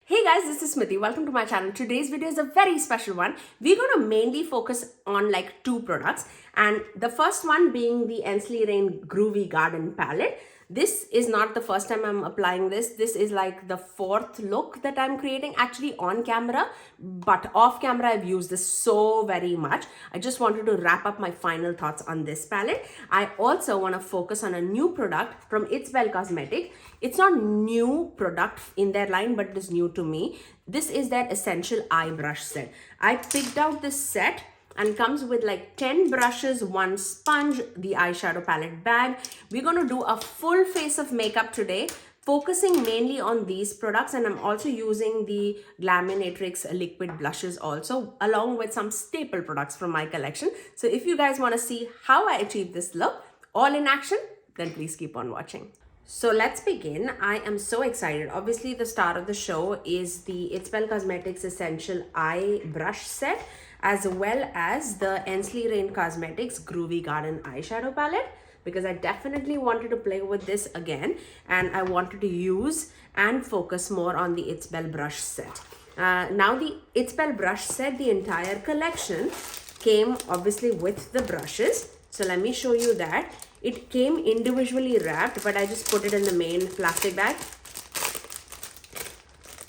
Hey guys, this is Smithy. Welcome to my channel. Today's video is a very special one. We're going to mainly focus on like two products, and the first one being the Ensley Reign Groovy Garden palette. This is not the first time I'm applying this. This is like the fourth look that I'm creating actually on camera, but off camera I've used this so very much. I just wanted to wrap up my final thoughts on this palette. I also want to focus on a new product from Bel Cosmetics. It's not new product in their line, but it is new to me. This is their Essential Eye Brush set. I picked out this set and comes with like 10 brushes, one sponge, the eyeshadow palette bag. We're going to do a full face of makeup today, focusing mainly on these products, and I'm also using the Glaminatrix liquid blushes also, along with some staple products from my collection. So if you guys want to see how I achieve this look, all in action, then please keep on watching. So let's begin. I am so excited. Obviously, the star of the show is the Bel Cosmetics Essential Eye Brush Set, as well as the Ensley Reign Cosmetics Groovy Garden Eyeshadow Palette, because I definitely wanted to play with this again, and I wanted to use and focus more on the Bel brush set. Now the Bel brush set, the entire collection came obviously with the brushes. So let me show you that. It came individually wrapped, but I just put it in the main plastic bag.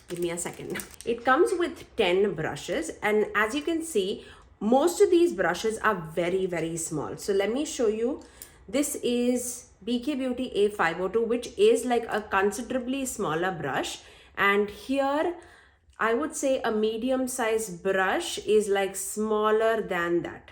Give me a second. It comes with 10 brushes, and as you can see, most of these brushes are very, very small. So let me show you. This is BK Beauty A502, which is like a considerably smaller brush. And here, I would say a medium-sized brush is like smaller than that.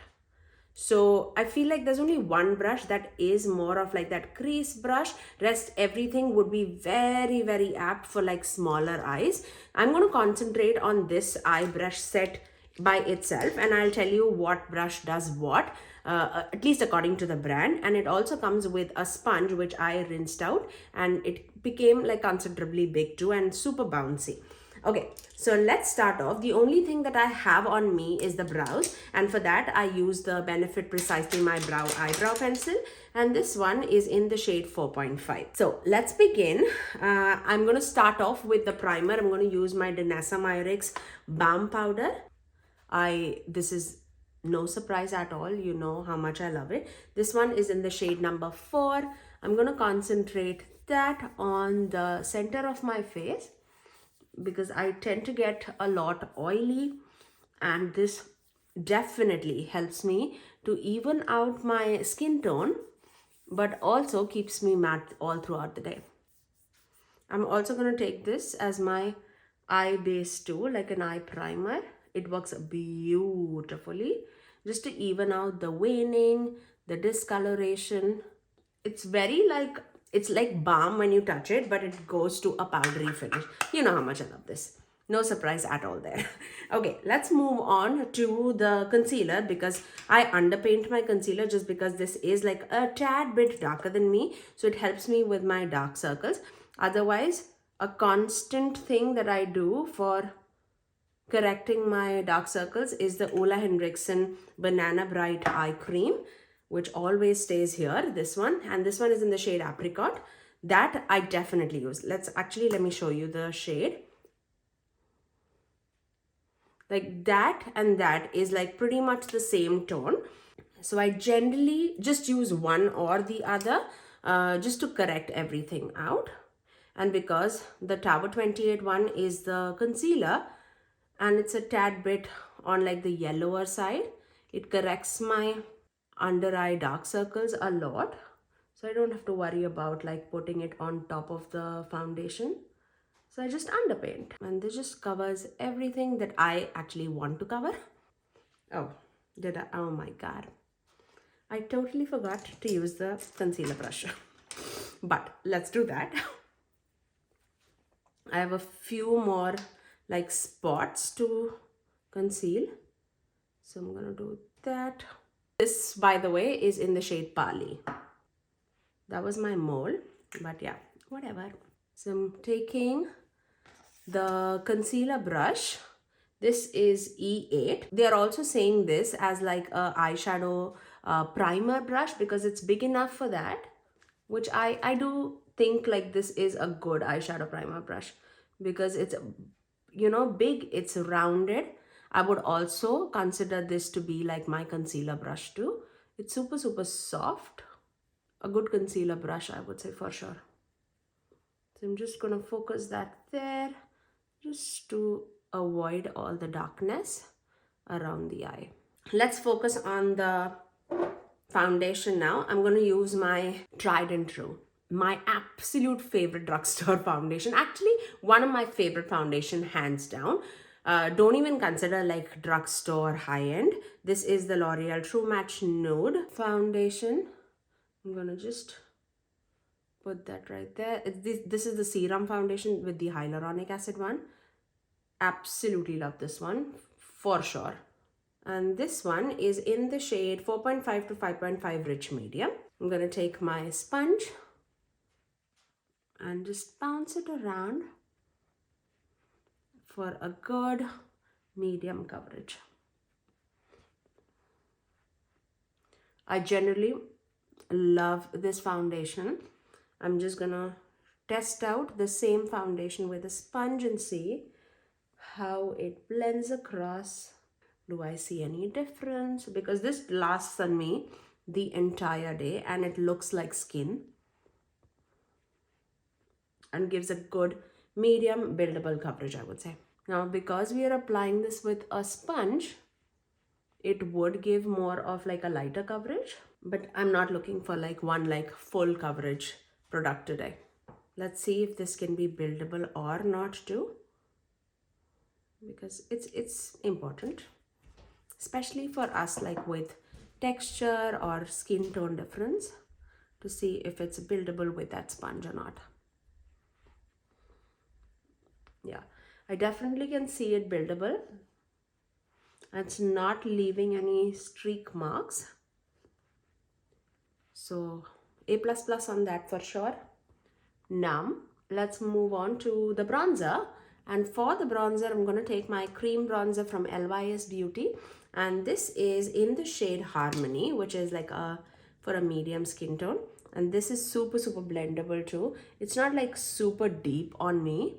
So I feel like there's only one brush that is more of like that crease brush. Rest everything would be very, very apt for like smaller eyes. I'm going to concentrate on this eye brush set by itself, and I'll tell you what brush does what, at least according to the brand. And it also comes with a sponge which I rinsed out, and it became like considerably big too and super bouncy. Okay, so let's start off. The only thing that I have on me is the brows, and for that I use the Benefit Precisely My Brow Eyebrow Pencil, and this one is in the shade 4.5. So let's begin. I'm going to start off with the primer. I'm going to use my Danessa Myricks Balm powder. This is no surprise at all. You know how much I love it. This one is in the shade number 4. I'm going to concentrate that on the center of my face, because I tend to get a lot oily, and this definitely helps me to even out my skin tone, but also keeps me matte all throughout the day. I'm also going to take this as my eye base too, like an eye primer. It works beautifully just to even out the waning, the discoloration. It's very like, it's like balm when you touch it, but it goes to a powdery finish. You know how much I love this. No surprise at all there. Okay, let's move on to the concealer, because I underpaint my concealer just because this is like a tad bit darker than me. So it helps me with my dark circles. Otherwise, a constant thing that I do for correcting my dark circles is the Ole Henriksen Banana Bright Eye Cream, which always stays here, this one, and this one is in the shade Apricot. That I definitely use. Let me show you the shade. Like that and that is like pretty much the same tone. So I generally just use one or the other just to correct everything out. And because the Tower 28 one is the concealer, and it's a tad bit on like the yellower side, it corrects my under eye dark circles a lot, so I don't have to worry about like putting it on top of the foundation. So I just underpaint, and this just covers everything that I actually want to cover. Oh my god, I totally forgot to use the concealer brush. But let's do that. I have a few more like spots to conceal, so I'm gonna do that. This, by the way, is in the shade Pali. That was my mole, but yeah, whatever. So I'm taking the concealer brush. This is E8. They are also saying this as like a eyeshadow primer brush, because it's big enough for that, which I do think like this is a good eyeshadow primer brush, because it's you know, big, it's rounded. I would also consider this to be like my concealer brush too. It's super, super soft. A good concealer brush, I would say, for sure. So I'm just going to focus that there just to avoid all the darkness around the eye. Let's focus on the foundation now. I'm going to use my tried and true, my absolute favorite drugstore foundation. Actually, one of my favorite foundation, hands down. Don't even consider like drugstore high-end. This is the L'Oreal True Match Nude foundation. I'm going to just put that right there. This is the serum foundation with the hyaluronic acid one. Absolutely love this one for sure. And this one is in the shade 4.5 to 5.5 rich medium. I'm going to take my sponge and just bounce it around for a good medium coverage. I generally love this foundation. I'm just going to test out the same foundation with a sponge and see how it blends across. Do I see any difference? Because this lasts on me the entire day and it looks like skin and gives a good medium buildable coverage, I would say. Now, because we are applying this with a sponge, it would give more of like a lighter coverage, but I'm not looking for like one like full coverage product today. Let's see if this can be buildable or not too, because it's important, especially for us like with texture or skin tone difference, to see if it's buildable with that sponge or not. Yeah, I definitely can see it buildable. It's not leaving any streak marks. So A++ on that for sure. Now, let's move on to the bronzer. And for the bronzer, I'm going to take my cream bronzer from LYS Beauty. And this is in the shade Harmony, which is like for a medium skin tone. And this is super, super blendable too. It's not like super deep on me,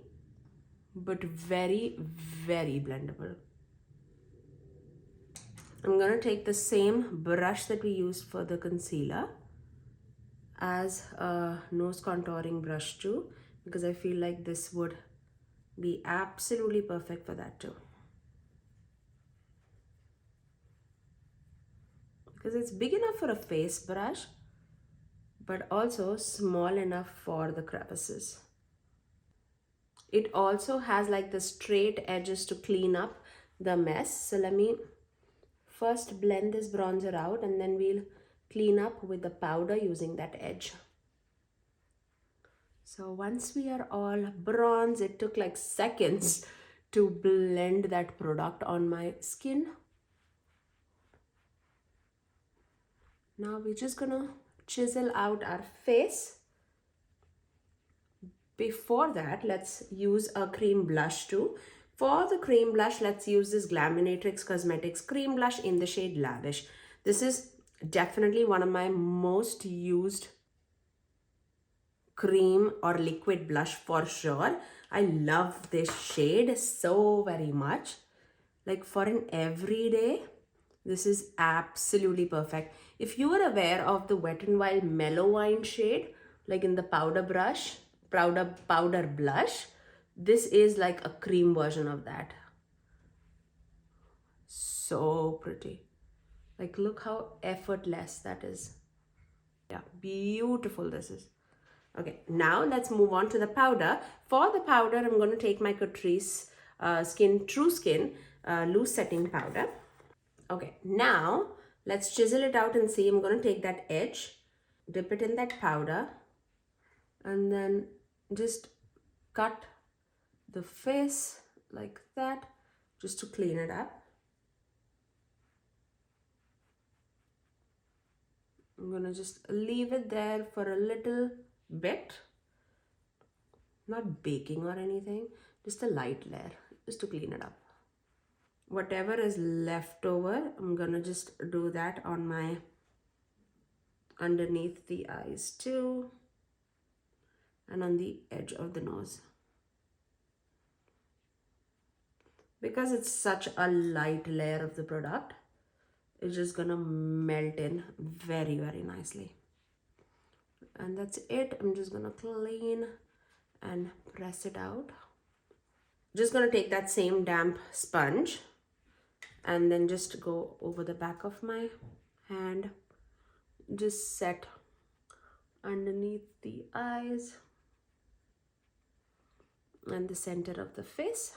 but very, very blendable. I'm going to take the same brush that we used for the concealer as a nose contouring brush too, because I feel like this would be absolutely perfect for that too. Because it's big enough for a face brush, but also small enough for the crevices. It also has like the straight edges to clean up the mess. So let me first blend this bronzer out and then we'll clean up with the powder using that edge. So once we are all bronze, it took like seconds to blend that product on my skin. Now we're just gonna chisel out our face. Before that, let's use a cream blush too. For the cream blush, let's use this Glaminatrix Cosmetics cream blush in the shade Lavish. This is definitely one of my most used cream or liquid blush for sure. I love this shade so very much. Like for an everyday, this is absolutely perfect. If you are aware of the Wet n Wild Mellow Wine shade, like in the powder blush, this is like a cream version of that. So pretty. Like look how effortless that is. Yeah, beautiful this is. Okay, now let's move on to the powder. For the powder, I'm going to take my Catrice True Skin loose setting powder. Okay, now let's chisel it out and see. I'm going to take that edge, dip it in that powder, and then just cut the face like that, just to clean it up. I'm going to just leave it there for a little bit. Not baking or anything, just a light layer, just to clean it up. Whatever is left over, I'm gonna just do that on my underneath the eyes too, and on the edge of the nose. because it's such a light layer of the product, it's just gonna melt in very, very nicely. And that's it. I'm just gonna clean and press it out. Just gonna take that same damp sponge and then just go over the back of my hand, just set underneath the eyes and the center of the face.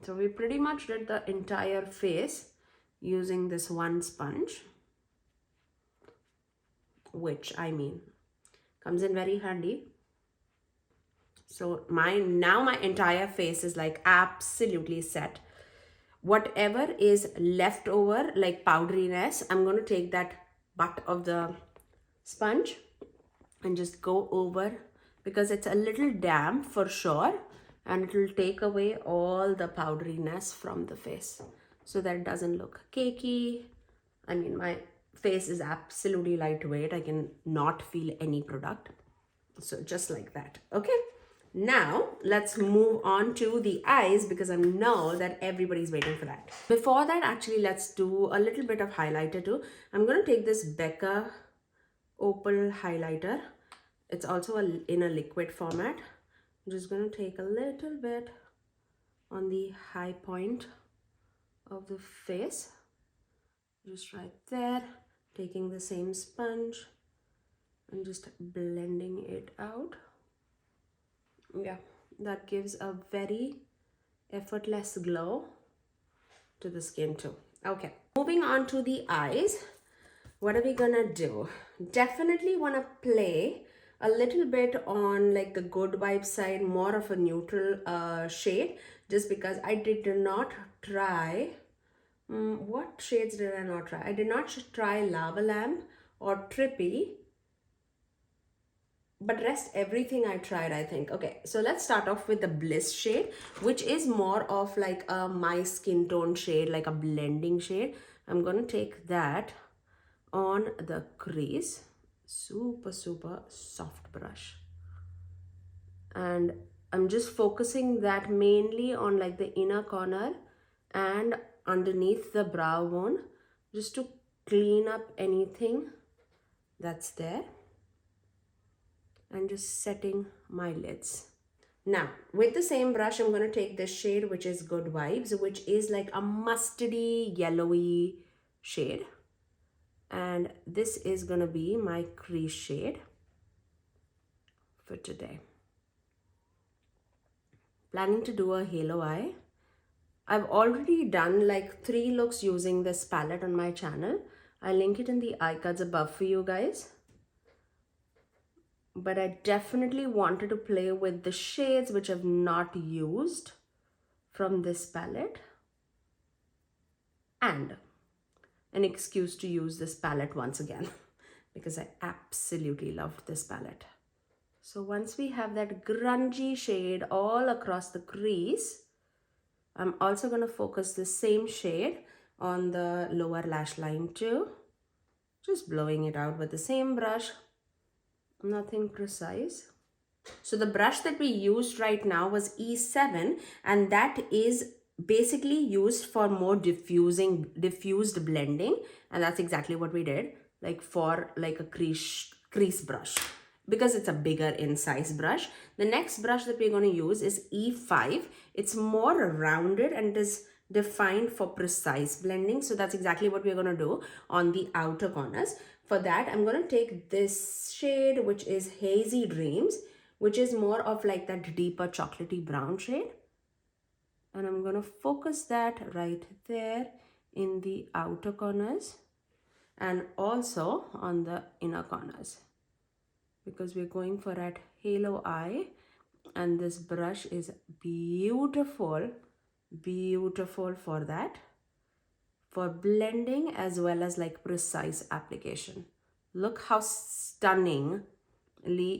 So we pretty much did the entire face using this one sponge, which I mean comes in very handy. So now my entire face is like absolutely set. Whatever is left over, like powderiness, I'm going to take that butt of the sponge and just go over, because it's a little damp for sure, and it will take away all the powderiness from the face so that it doesn't look cakey. I mean, my face is absolutely lightweight. I can not feel any product. So just like that. Okay. Now let's move on to the eyes, because I know that everybody's waiting for that. Before that, actually, let's do a little bit of highlighter too. I'm going to take this Becca Opal highlighter. It's also in a liquid format. I'm just going to take a little bit on the high point of the face, just right there, taking the same sponge and just blending it out. Yeah, that gives a very effortless glow to the skin too. Okay, moving on to the eyes. What are we gonna do? Definitely want to play a little bit on like the good vibe side, more of a neutral shade, just because I did not try what shades did I not try? I did not try Lava Lamp or Trippy, but rest everything I tried, I think. Okay, so let's start off with the Bliss shade, which is more of like a my skin tone shade, like a blending shade. I'm gonna take that on the crease, super soft brush, and I'm just focusing that mainly on like the inner corner and underneath the brow bone, just to clean up anything that's there, and just setting my lids. Now with the same brush, I'm going to take this shade, which is Good Vibes, which is like a mustardy yellowy shade, and this is going to be my crease shade for today. Planning to do a halo eye. I've already done like 3 looks using this palette on my channel. I'll link it in the eye cards above for you guys. But I definitely wanted to play with the shades which I've not used from this palette, and an excuse to use this palette once again because I absolutely loved this palette. So once we have that grungy shade all across the crease, I'm also going to focus the same shade on the lower lash line too. Just blowing it out with the same brush. Nothing precise. So the brush that we used right now was E7, and that is basically used for more diffused blending, and that's exactly what we did, like for like a crease brush, because it's a bigger in size brush. The next brush that we're going to use is E5. It's more rounded and is defined for precise blending, so that's exactly what we're going to do on the outer corners. For that, I'm going to take this shade, which is Hazy Dreams, which is more of like that deeper chocolatey brown shade, and I'm going to focus that right there in the outer corners and also on the inner corners, because we're going for that halo eye, and this brush is beautiful for that, for blending as well as like precise application. Look how stunningly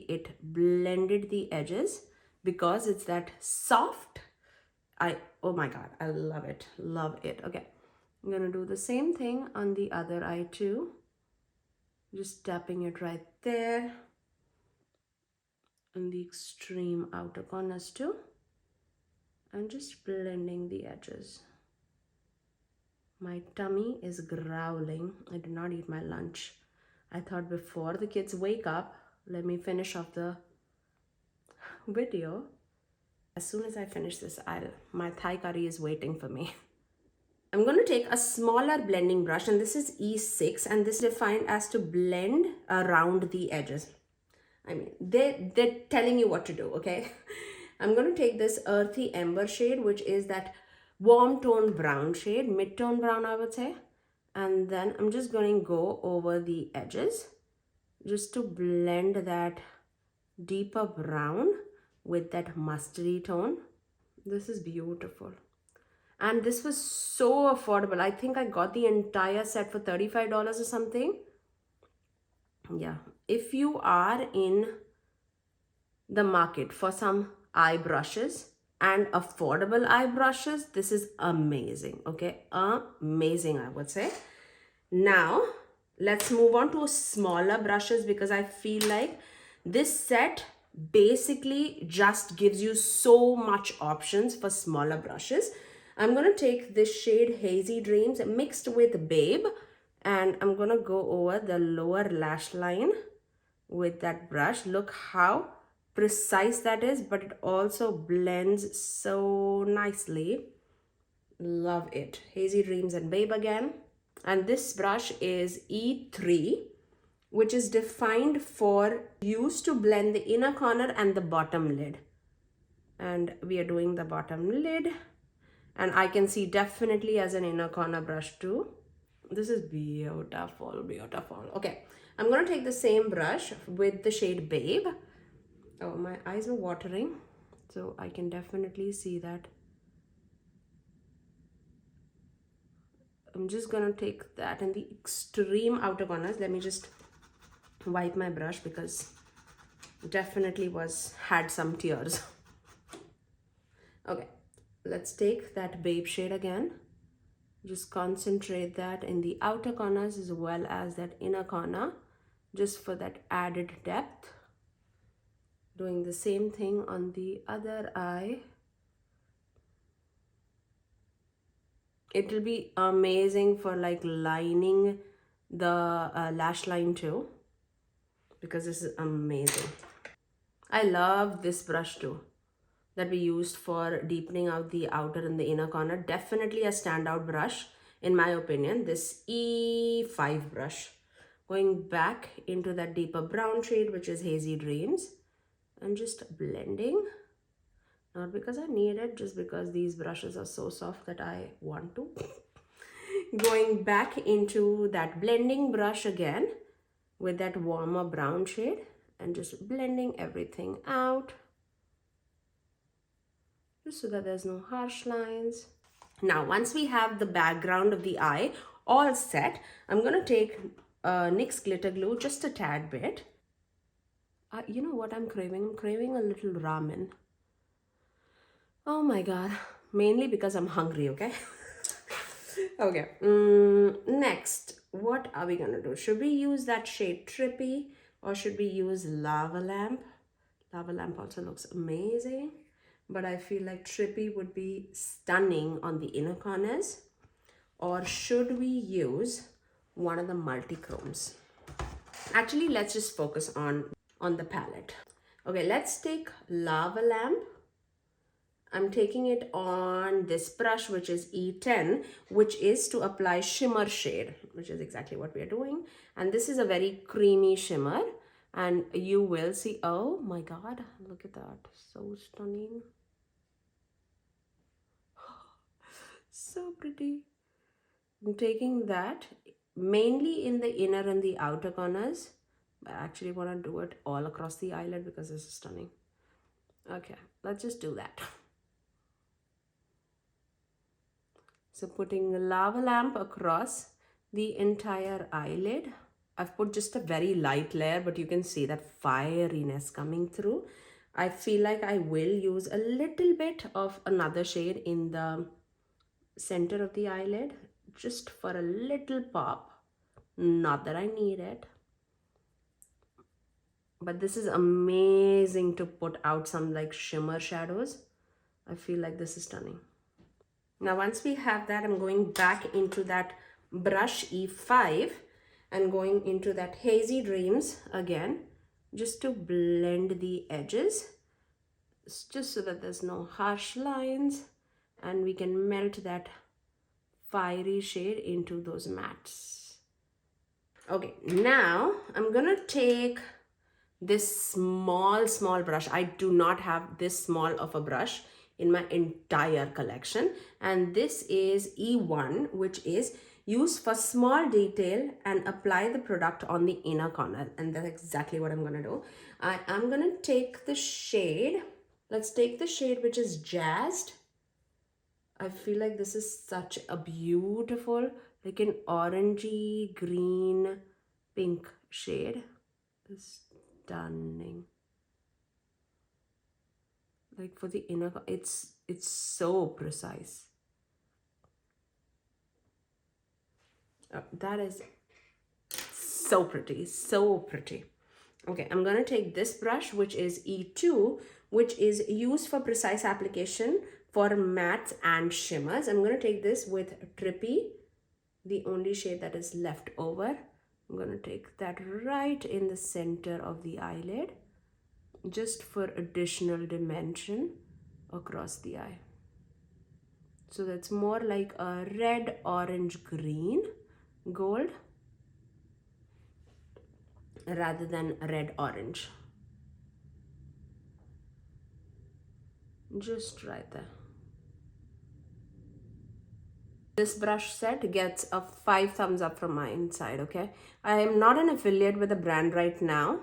it blended the edges, because it's that soft. Oh my god, I love it. Okay, I'm gonna do the same thing on the other eye too, just tapping it right there in the extreme outer corners too, and just blending the edges. My tummy is growling. I did not eat my lunch. I thought before the kids wake up, let me finish off the video. As soon as I finish this, my Thai curry is waiting for me. I'm going to take a smaller blending brush, and this is E6, and this is defined as to blend around the edges. I mean, they're telling you what to do, okay? I'm going to take this earthy ember shade, which is that warm tone brown shade, mid-tone brown, I would say. And then I'm just going to go over the edges just to blend that deeper brown with that mustardy tone. This is beautiful. And this was so affordable. I think I got the entire set for $35 or something. Yeah, if you are in the market for some eye brushes and affordable eye brushes, this is amazing. Okay, amazing, I would say. Now let's move on to smaller brushes, because I feel like this set basically just gives you so much options for smaller brushes. I'm going to take this shade Hazy Dreams mixed with Babe, and I'm going to go over the lower lash line with that brush. Look how precise that is, but it also blends so nicely. Love it. Hazy Dreams and Babe again. And this brush is E3, which is defined for use to blend the inner corner and the bottom lid. And we are doing the bottom lid, and I can see definitely as an inner corner brush too. This is beautiful, beautiful. Okay, I'm going to take the same brush with the shade Babe. Oh, my eyes are watering, so I can definitely see that. I'm just going to take that in the extreme outer corners. Let me just wipe my brush, because definitely had some tears. Okay, let's take that Babe shade again. Just concentrate that in the outer corners as well as that inner corner, just for that added depth. Doing the same thing on the other eye. It will be amazing for like lining the lash line too, because this is amazing. I love this brush too, that we used for deepening out the outer and the inner corner. Definitely a standout brush in my opinion, this E5 brush. Going back into that deeper brown shade, which is Hazy Dreams, and just blending. Not because I need it, just because these brushes are so soft that I want to. Going back into that blending brush again with that warmer brown shade, and just blending everything out, just so that there's no harsh lines. Now, once we have the background of the eye all set, I'm going to take NYX glitter glue, just a tad bit. You know what I'm craving? I'm craving a little ramen. Oh my god. Mainly because I'm hungry, okay? Okay. Next, what are we going to do? Should we use that shade Trippy, or should we use Lava Lamp? Lava Lamp also looks amazing, but I feel like Trippy would be stunning on the inner corners. Or should we use one of the multi-chromes? Actually, let's just focus on the palette. Okay, let's take Lava Lamp. I'm taking it on this brush, which is E10, which is to apply shimmer shade, which is exactly what we are doing. And this is a very creamy shimmer, and you will see, oh my god, look at that, so stunning. So pretty. I'm taking that mainly in the inner and the outer corners. I actually want to do it all across the eyelid because this is stunning. Okay, let's just do that. So putting the Lava Lamp across the entire eyelid. I've put just a very light layer, but you can see that fieriness coming through. I feel like I will use a little bit of another shade in the center of the eyelid, just for a little pop. Not that I need it. But this is amazing to put out some like shimmer shadows. I feel like this is stunning. Now once we have that, I'm going back into that brush E5 and going into that Hazy Dreams again, just to blend the edges, just so that there's no harsh lines, and we can melt that fiery shade into those mattes. Okay, now I'm gonna take this small brush. I do not have this small of a brush in my entire collection, and this is E1, which is used for small detail and apply the product on the inner corner, and that's exactly what I'm gonna do. I am gonna take the shade, let's take the shade which is Jazzed. I feel like this is such a beautiful, like an orangey green pink shade. Stunning. Like for the inner, it's so precise. Oh, that is so pretty, so pretty. Okay, I'm gonna take this brush, which is E2, which is used for precise application for mattes and shimmers. I'm gonna take this with Trippy, the only shade that is left over. I'm gonna take that right in the center of the eyelid, just for additional dimension across the eye. So that's more like a red, orange, green, gold, rather than red, orange. Just right there. This brush set gets a 5 thumbs up from my inside, okay? I am not an affiliate with a brand right now,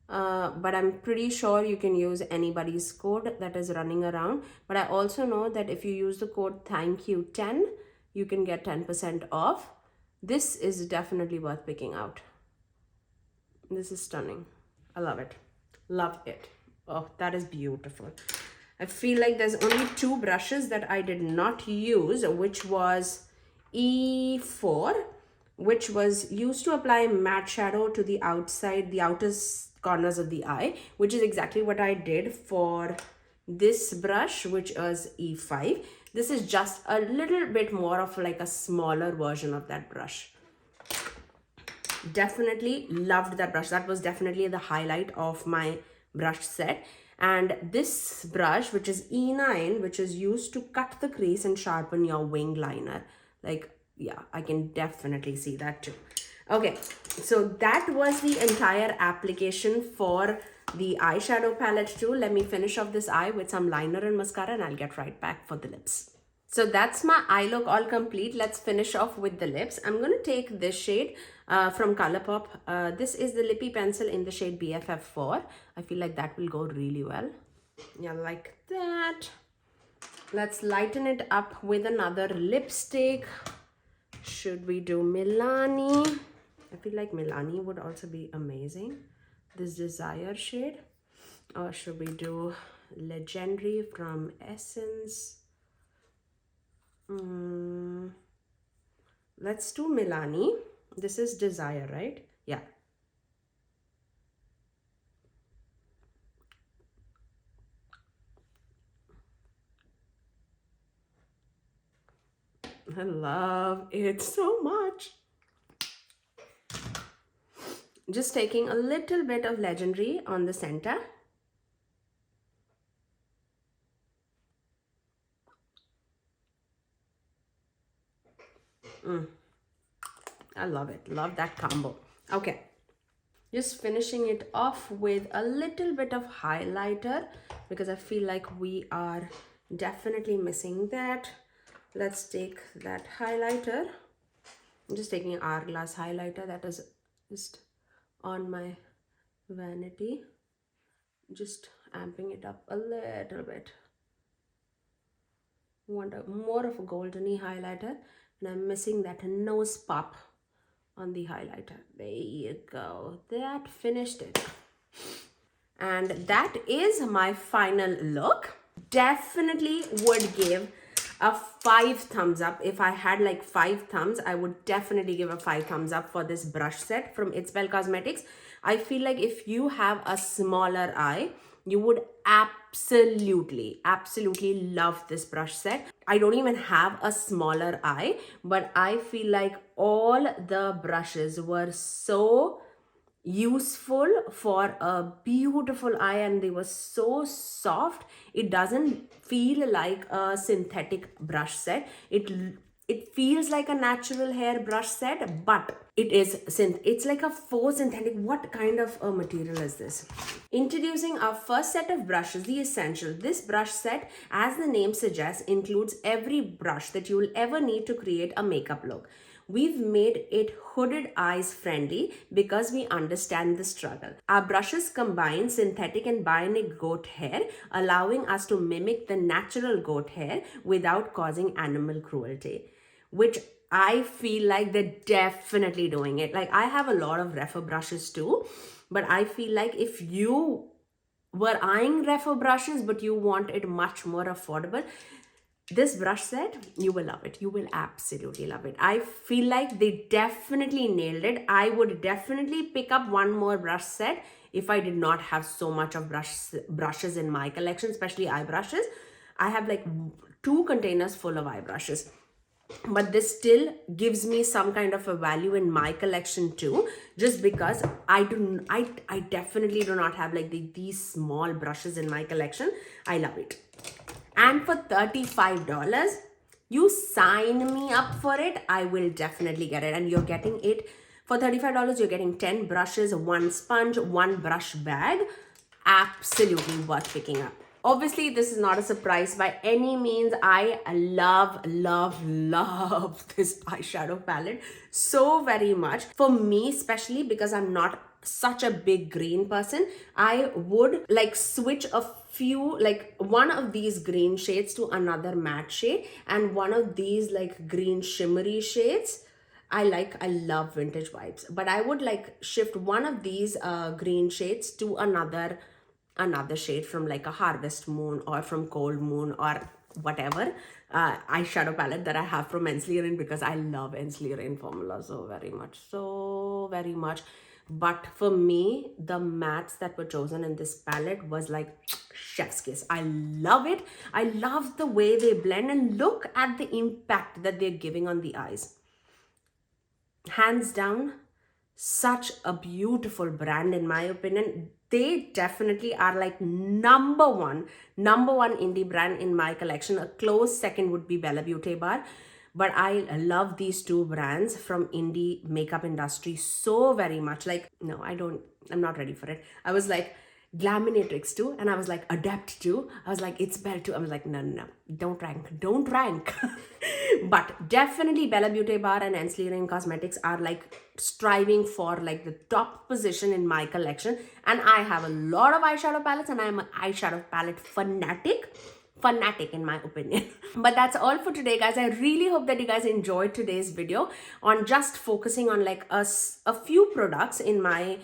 but I'm pretty sure you can use anybody's code that is running around. But I also know that if you use the code THANKYOU10, you can get 10% off. This is definitely worth picking out. This is stunning. I love it. Love it. Oh, that is beautiful. I feel like there's only 2 brushes that I did not use, which was E4, which was used to apply matte shadow to the outside, the outer corners of the eye, which is exactly what I did for this brush, which was E5. This is just a little bit more of like a smaller version of that brush. Definitely loved that brush. That was definitely the highlight of my brush set. And this brush, which is E9, which is used to cut the crease and sharpen your wing liner. Like, yeah, I can definitely see that too. Okay, so that was the entire application for the eyeshadow palette too. Let me finish off this eye with some liner and mascara, and I'll get right back for the lips. So that's my eye look all complete. Let's finish off with the lips. I'm going to take this shade from Colourpop. This is the lippy pencil in the shade BFF4. I feel like that will go really well. Yeah, like that. Let's lighten it up with another lipstick. Should we do Milani? I feel like Milani would also be amazing. This Desire shade. Or should we do Legendary from Essence? Let's do Milani. This is Desire, right? Yeah. I love it so much. Just taking a little bit of Legendary on the center. I love it. Love that combo. Okay. Just finishing it off with a little bit of highlighter because I feel like we are definitely missing that. Let's take that highlighter. I'm just taking an Hourglass highlighter that is just on my vanity. Just amping it up a little bit. Want a more of a goldeny highlighter, and I'm missing that nose pop on the highlighter. There you go. That finished it. And that is my final look. Definitely would give a 5 thumbs up. If I had like 5 thumbs, I would definitely give a 5 thumbs up for this brush set from Bel Cosmetics. I feel like if you have a smaller eye, you would absolutely love this brush set. I don't even have a smaller eye, but I feel like all the brushes were so useful for a beautiful eye, and they were so soft. It doesn't feel like a synthetic brush set. It feels like a natural hair brush set, but it's like a faux synthetic. What kind of a material is this? Introducing our first set of brushes, the Essential. This brush set, as the name suggests, includes every brush that you will ever need to create a makeup look. We've made it hooded eyes friendly because we understand the struggle. Our brushes combine synthetic and bionic goat hair, allowing us to mimic the natural goat hair without causing animal cruelty, which I feel like they're definitely doing it. Like, I have a lot of refer brushes too, but I feel like if you were eyeing refer brushes but you want it much more affordable, this brush set, you will love it. You will absolutely love it. I feel like they definitely nailed it. I would definitely pick up one more brush set if I did not have so much of brushes in my collection, especially eye brushes. I have like 2 containers full of eye brushes. But this still gives me some kind of a value in my collection too, just because I definitely do not have like these small brushes in my collection. I love it. And for $35, you sign me up for it, I will definitely get it. And you're getting it for $35. You're getting 10 brushes, 1 sponge, 1 brush bag. Absolutely worth picking up. Obviously, this is not a surprise by any means. I love this eyeshadow palette so very much. For me, especially because I'm not such a big green person, I would like switch a few, like one of these green shades to another matte shade, and one of these like green shimmery shades. I love vintage vibes, but I would like shift one of these green shades to another shade from like a Harvest Moon or from Cold Moon or whatever eyeshadow palette that I have from Ensley Reign, because I love Ensley Reign formula so very much. But for me, the mattes that were chosen in this palette was like chef's kiss. I love it. I love the way they blend, and look at the impact that they're giving on the eyes. Hands down, such a beautiful brand in my opinion. They definitely are like number one indie brand in my collection. A close second would be Bella Beauty Bar. But I love these 2 brands from indie makeup industry so very much. Like, no, I'm not ready for it. I was like, Glaminatrix too, and I was like, Adept too. I was like, it's Belle too. I was like, no, don't rank. But definitely Bella Beauty Bar and Ensley Reign Cosmetics are like striving for like the top position in my collection. And I have a lot of eyeshadow palettes, and I'm an eyeshadow palette fanatic in my opinion. But that's all for today, guys. I really hope that you guys enjoyed today's video on just focusing on like a few products in my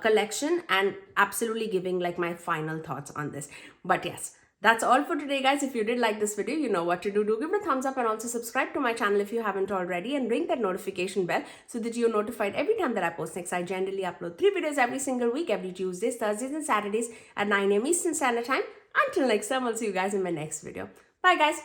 collection, and absolutely giving like my final thoughts on this. But yes, that's all for today, guys. If you did like this video, you know what to do. Do give it a thumbs up, and also subscribe to my channel if you haven't already, and ring that notification bell so that you're notified every time that I post next. I generally upload 3 videos every single week, every Tuesdays, Thursdays, and Saturdays at 9 AM Eastern Standard Time. Until next time, I'll see you guys in my next video. Bye, guys.